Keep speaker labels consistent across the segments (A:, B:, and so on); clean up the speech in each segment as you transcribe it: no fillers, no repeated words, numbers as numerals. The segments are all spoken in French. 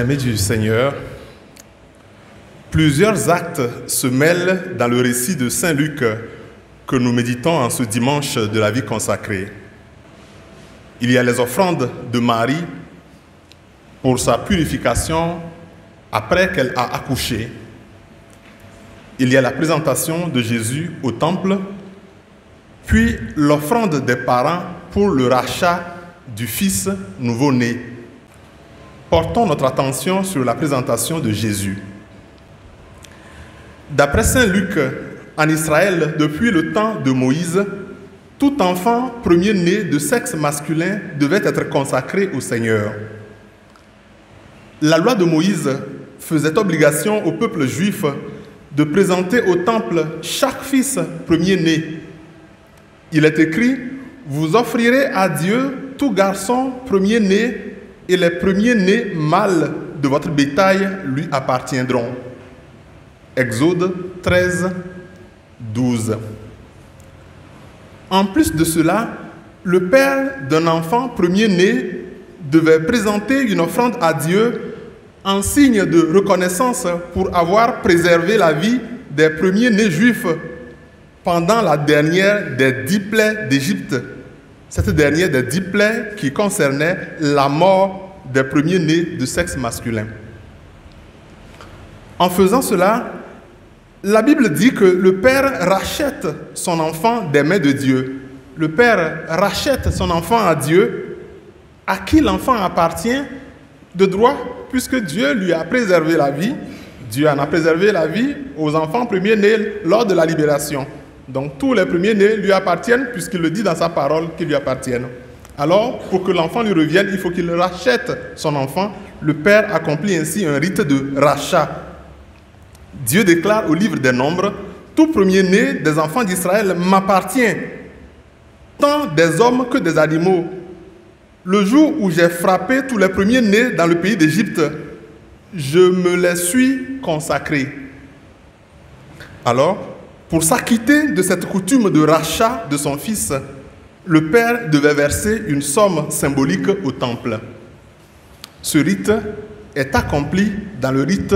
A: Bien-aimés du Seigneur, plusieurs actes se mêlent dans le récit de Saint Luc que nous méditons en ce dimanche de la vie consacrée. Il y a les offrandes de Marie pour sa purification après qu'elle a accouché. Il y a la présentation de Jésus au temple, puis l'offrande des parents pour le rachat du fils nouveau-né. Portons notre attention sur la présentation de Jésus. D'après saint Luc, en Israël, depuis le temps de Moïse, tout enfant premier-né de sexe masculin devait être consacré au Seigneur. La loi de Moïse faisait obligation au peuple juif de présenter au temple chaque fils premier-né. Il est écrit « Vous offrirez à Dieu tout garçon premier-né et les premiers-nés mâles de votre bétail lui appartiendront. » Exode 13, 12. En plus de cela, le père d'un enfant premier-né devait présenter une offrande à Dieu en signe de reconnaissance pour avoir préservé la vie des premiers-nés juifs pendant la dernière des 10 plaies d'Égypte. Cette dernière des 10 plaies qui concernait la mort des premiers-nés de sexe masculin. En faisant cela, la Bible dit que le père rachète son enfant des mains de Dieu. Le père rachète son enfant à Dieu, à qui l'enfant appartient de droit, puisque Dieu lui a préservé la vie. Dieu en a préservé la vie aux enfants premiers-nés lors de la libération. Donc tous les premiers-nés lui appartiennent, puisqu'il le dit dans sa parole qu'ils lui appartiennent. Alors, pour que l'enfant lui revienne, il faut qu'il rachète son enfant. Le père accomplit ainsi un rite de rachat. Dieu déclare au livre des Nombres, « Tout premier-né des enfants d'Israël m'appartient, tant des hommes que des animaux. Le jour où j'ai frappé tous les premiers-nés dans le pays d'Égypte, je me les suis consacrés. » Alors, pour s'acquitter de cette coutume de rachat de son fils, le père devait verser une somme symbolique au temple. Ce rite est accompli dans le rite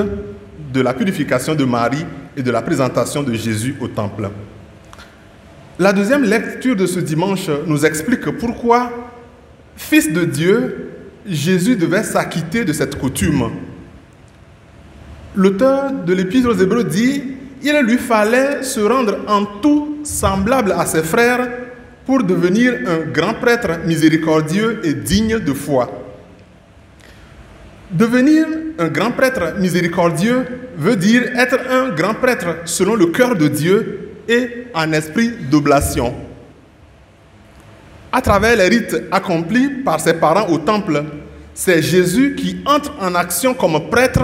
A: de la purification de Marie et de la présentation de Jésus au temple. La deuxième lecture de ce dimanche nous explique pourquoi, fils de Dieu, Jésus devait s'acquitter de cette coutume. L'auteur de l'Épître aux Hébreux dit « Il lui fallait se rendre en tout semblable à ses frères pour devenir un grand prêtre miséricordieux et digne de foi. » Devenir un grand prêtre miséricordieux veut dire être un grand prêtre selon le cœur de Dieu et en esprit d'oblation. À travers les rites accomplis par ses parents au temple, c'est Jésus qui entre en action comme prêtre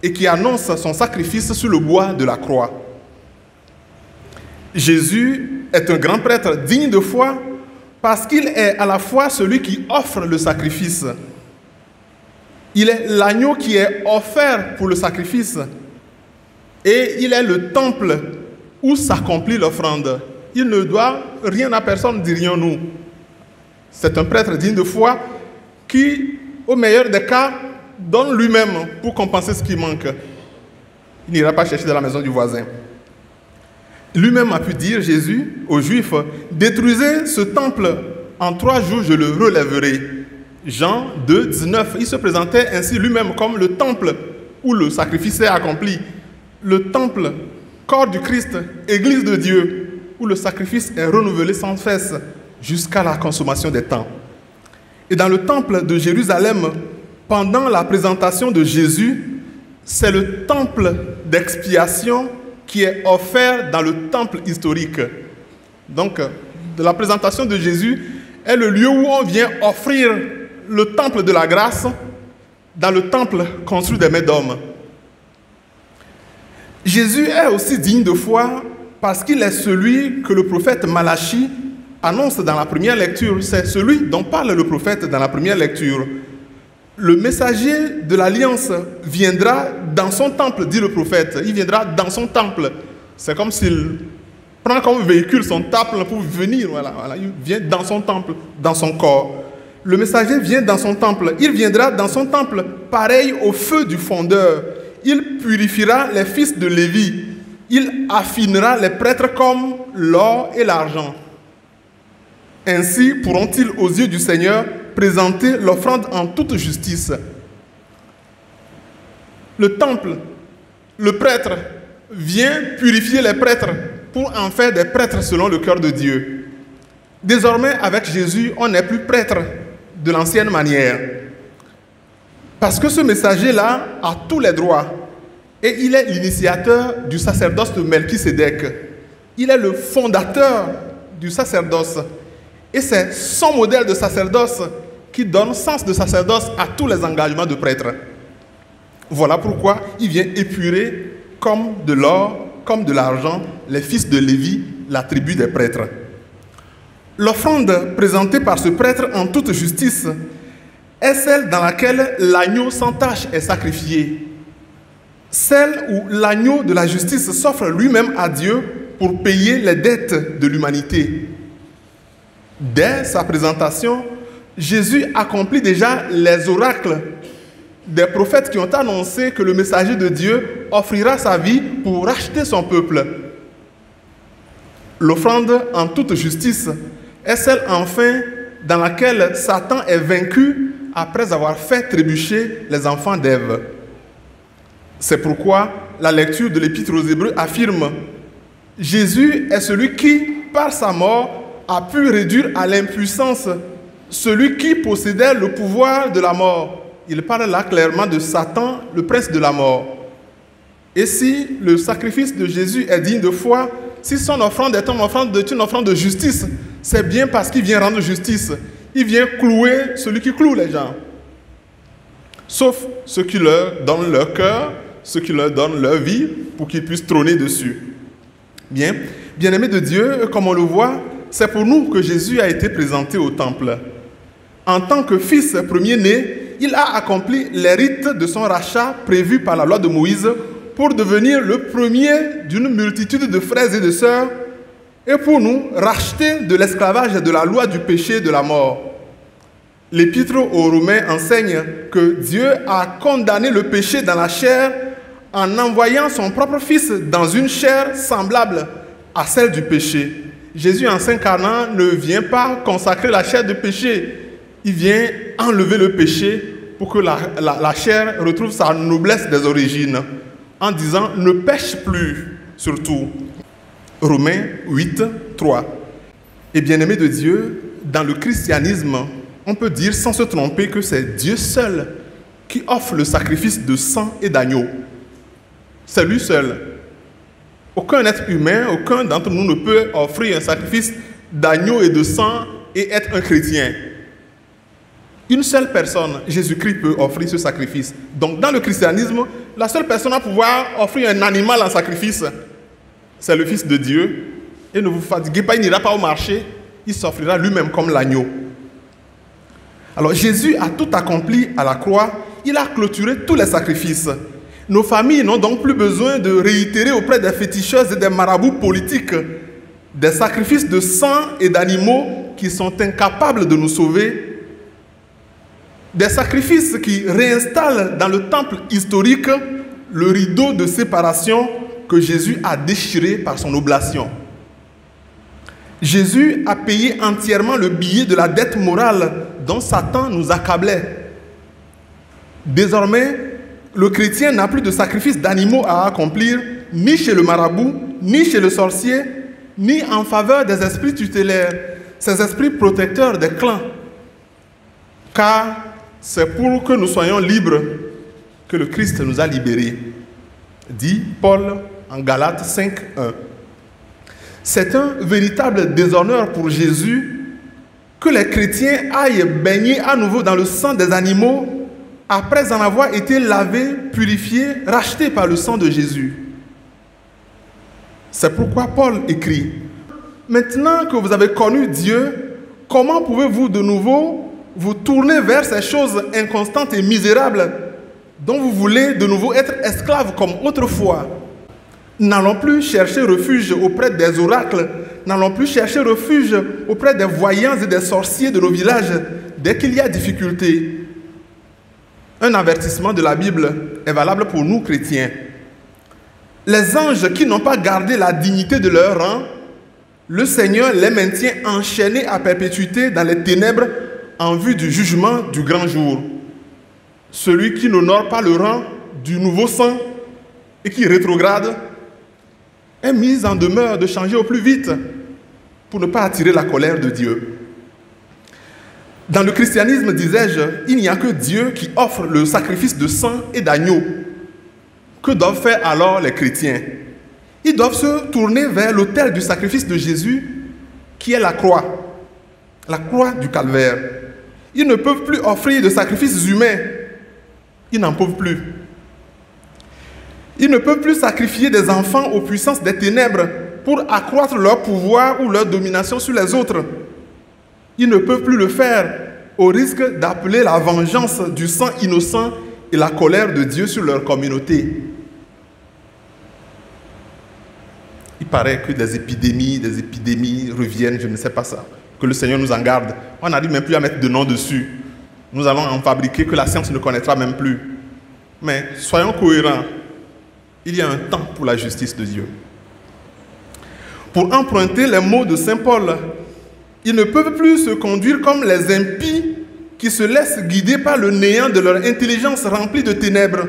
A: et qui annonce son sacrifice sur le bois de la croix. Jésus est un grand prêtre digne de foi parce qu'il est à la fois celui qui offre le sacrifice. Il est l'agneau qui est offert pour le sacrifice et il est le temple où s'accomplit l'offrande. Il ne doit rien à personne, dirions-nous. C'est un prêtre digne de foi qui, au meilleur des cas, donne lui-même pour compenser ce qui manque. Il n'ira pas chercher dans la maison du voisin. Lui-même a pu dire, Jésus, aux Juifs, « Détruisez ce temple, en 3 jours je le relèverai. » Jean 2, 19, il se présentait ainsi lui-même comme le temple où le sacrifice est accompli. Le temple, corps du Christ, église de Dieu, où le sacrifice est renouvelé sans cesse jusqu'à la consommation des temps. Et dans le temple de Jérusalem, pendant la présentation de Jésus, c'est le temple d'expiation qui est offert dans le temple historique. Donc, de la présentation de Jésus est le lieu où on vient offrir le temple de la grâce dans le temple construit des mains d'hommes. Jésus est aussi digne de foi parce qu'il est celui que le prophète Malachie annonce dans la première lecture. C'est celui dont parle le prophète dans la première lecture. Le messager de l'alliance viendra dans son temple, dit le prophète. Il viendra dans son temple. C'est comme s'il prend comme véhicule son temple pour venir. Voilà. Il vient dans son temple, dans son corps. Le messager vient dans son temple. Il viendra dans son temple, pareil au feu du fondeur. Il purifiera les fils de Lévi. Il affinera les prêtres comme l'or et l'argent. Ainsi pourront-ils, aux yeux du Seigneur, présenter l'offrande en toute justice. Le temple, le prêtre, vient purifier les prêtres pour en faire des prêtres selon le cœur de Dieu. Désormais, avec Jésus, on n'est plus prêtre de l'ancienne manière. Parce que ce messager-là a tous les droits. Et il est l'initiateur du sacerdoce de Melchisédek. Il est le fondateur du sacerdoce. Et c'est son modèle de sacerdoce qui donne sens de sacerdoce à tous les engagements de prêtres. Voilà pourquoi il vient épurer comme de l'or, comme de l'argent, les fils de Lévi, la tribu des prêtres. L'offrande présentée par ce prêtre en toute justice est celle dans laquelle l'agneau sans tache est sacrifié. Celle où l'agneau de la justice s'offre lui-même à Dieu pour payer les dettes de l'humanité. Dès sa présentation, Jésus accomplit déjà les oracles des prophètes qui ont annoncé que le messager de Dieu offrira sa vie pour racheter son peuple. L'offrande en toute justice est celle enfin dans laquelle Satan est vaincu après avoir fait trébucher les enfants d'Ève. C'est pourquoi la lecture de l'Épître aux Hébreux affirme « Jésus est celui qui, par sa mort, a pu réduire à l'impuissance celui qui possédait le pouvoir de la mort. » Il parle là clairement de Satan, le prince de la mort. Et si le sacrifice de Jésus est digne de foi, si son offrande est une offrande de justice, c'est bien parce qu'il vient rendre justice. Il vient clouer celui qui cloue les gens. Sauf ceux qui leur donnent leur cœur, ceux qui leur donnent leur vie pour qu'ils puissent trôner dessus. Bien-aimés de Dieu, comme on le voit, c'est pour nous que Jésus a été présenté au temple. En tant que fils premier-né, il a accompli les rites de son rachat prévus par la loi de Moïse pour devenir le premier d'une multitude de frères et de sœurs et pour nous racheter de l'esclavage de la loi du péché et de la mort. L'Épître aux Romains enseigne que Dieu a condamné le péché dans la chair en envoyant son propre Fils dans une chair semblable à celle du péché. Jésus, en s'incarnant, ne vient pas consacrer la chair du péché. Il vient enlever le péché pour que la chair retrouve sa noblesse des origines, en disant « ne pêche plus » surtout. Romains 8, 3. Et bien-aimés de Dieu, dans le christianisme, on peut dire sans se tromper que c'est Dieu seul qui offre le sacrifice de sang et d'agneau. C'est lui seul. Aucun être humain, aucun d'entre nous ne peut offrir un sacrifice d'agneau et de sang et être un chrétien. Une seule personne, Jésus-Christ, peut offrir ce sacrifice. Donc, dans le christianisme, la seule personne à pouvoir offrir un animal en sacrifice, c'est le Fils de Dieu. Et ne vous fatiguez pas, il n'ira pas au marché, il s'offrira lui-même comme l'agneau. Alors, Jésus a tout accompli à la croix, il a clôturé tous les sacrifices. Nos familles n'ont donc plus besoin de réitérer auprès des féticheuses et des marabouts politiques des sacrifices de sang et d'animaux qui sont incapables de nous sauver. Des sacrifices qui réinstallent dans le temple historique le rideau de séparation que Jésus a déchiré par son oblation. Jésus a payé entièrement le billet de la dette morale dont Satan nous accablait. Désormais, le chrétien n'a plus de sacrifice d'animaux à accomplir, ni chez le marabout, ni chez le sorcier, ni en faveur des esprits tutélaires, ces esprits protecteurs des clans. Car c'est pour que nous soyons libres que le Christ nous a libérés, dit Paul en Galates 5, 1. C'est un véritable déshonneur pour Jésus que les chrétiens aillent baigner à nouveau dans le sang des animaux après en avoir été lavés, purifiés, rachetés par le sang de Jésus. C'est pourquoi Paul écrit « Maintenant que vous avez connu Dieu, comment pouvez-vous de nouveau vous tourner vers ces choses inconstantes et misérables dont vous voulez de nouveau être esclaves comme autrefois? N'allons plus chercher refuge auprès des oracles, n'allons plus chercher refuge auprès des voyants et des sorciers de nos villages, dès qu'il y a difficulté, un avertissement de la Bible est valable pour nous chrétiens. Les anges qui n'ont pas gardé la dignité de leur rang, le Seigneur les maintient enchaînés à perpétuité dans les ténèbres en vue du jugement du grand jour. Celui qui n'honore pas le rang du nouveau sang et qui rétrograde est mis en demeure de changer au plus vite pour ne pas attirer la colère de Dieu. Dans le christianisme, disais-je, il n'y a que Dieu qui offre le sacrifice de sang et d'agneau. Que doivent faire alors les chrétiens? Ils doivent se tourner vers l'autel du sacrifice de Jésus, qui est la croix du calvaire. Ils ne peuvent plus offrir de sacrifices humains. Ils n'en peuvent plus. Ils ne peuvent plus sacrifier des enfants aux puissances des ténèbres pour accroître leur pouvoir ou leur domination sur les autres. Ils ne peuvent plus le faire au risque d'appeler la vengeance du sang innocent et la colère de Dieu sur leur communauté. Il paraît que des épidémies reviennent, je ne sais pas ça. Que le Seigneur nous en garde. On n'arrive même plus à mettre de nom dessus. Nous allons en fabriquer que la science ne connaîtra même plus. Mais soyons cohérents. Il y a un temps pour la justice de Dieu. Pour emprunter les mots de saint Paul, ils ne peuvent plus se conduire comme les impies qui se laissent guider par le néant de leur intelligence remplie de ténèbres.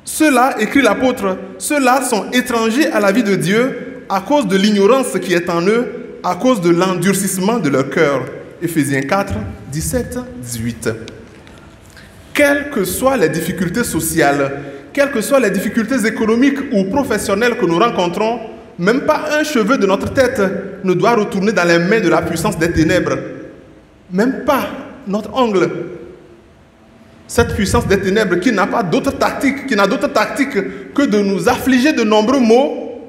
A: Ceux-là, écrit l'apôtre, ceux-là sont étrangers à la vie de Dieu à cause de l'ignorance qui est en eux, à cause de l'endurcissement de leur cœur. Éphésiens 4, 17, 18. Quelles que soient les difficultés sociales, quelles que soient les difficultés économiques ou professionnelles que nous rencontrons, même pas un cheveu de notre tête ne doit retourner dans les mains de la puissance des ténèbres. Même pas notre ongle. Cette puissance des ténèbres qui n'a pas d'autre tactique, que de nous affliger de nombreux maux,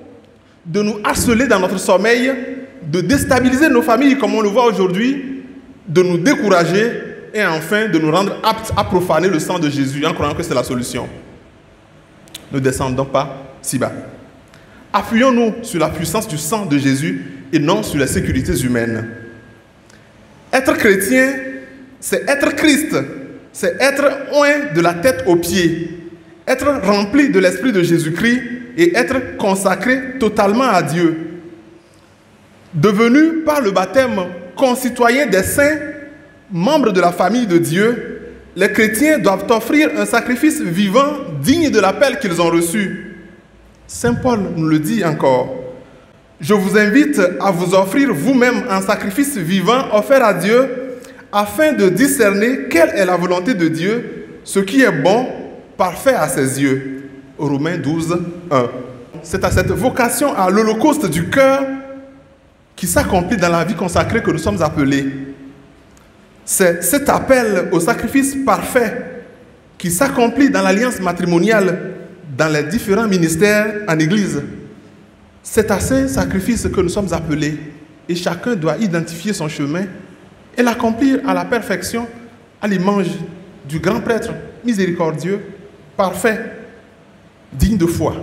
A: de nous harceler dans notre sommeil, de déstabiliser nos familles comme on le voit aujourd'hui, de nous décourager et enfin de nous rendre aptes à profaner le sang de Jésus en croyant que c'est la solution. Ne descendons pas si bas. Appuyons-nous sur la puissance du sang de Jésus et non sur les sécurités humaines. Être chrétien, c'est être Christ, c'est être oint de la tête aux pieds, être rempli de l'Esprit de Jésus-Christ et être consacré totalement à Dieu. Devenus par le baptême concitoyens des saints, membres de la famille de Dieu, les chrétiens doivent offrir un sacrifice vivant digne de l'appel qu'ils ont reçu. Saint Paul nous le dit encore. Je vous invite à vous offrir vous-même un sacrifice vivant offert à Dieu afin de discerner quelle est la volonté de Dieu, ce qui est bon, parfait à ses yeux. Romains 12, 1. C'est à cette vocation à l'holocauste du cœur qui s'accomplit dans la vie consacrée que nous sommes appelés. C'est cet appel au sacrifice parfait qui s'accomplit dans l'alliance matrimoniale, dans les différents ministères en Église. C'est à ce sacrifice que nous sommes appelés et chacun doit identifier son chemin et l'accomplir à la perfection à l'image du grand prêtre miséricordieux, parfait, digne de foi.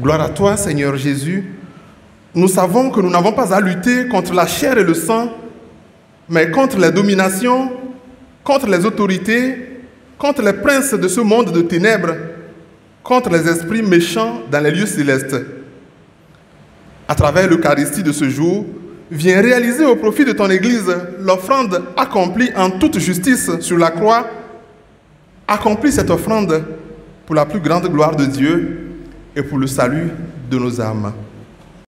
A: Gloire à toi, Seigneur Jésus. Nous savons que nous n'avons pas à lutter contre la chair et le sang, mais contre les dominations, contre les autorités, contre les princes de ce monde de ténèbres, contre les esprits méchants dans les lieux célestes. À travers l'Eucharistie de ce jour, viens réaliser au profit de ton Église l'offrande accomplie en toute justice sur la croix. Accomplis cette offrande pour la plus grande gloire de Dieu et pour le salut de nos âmes.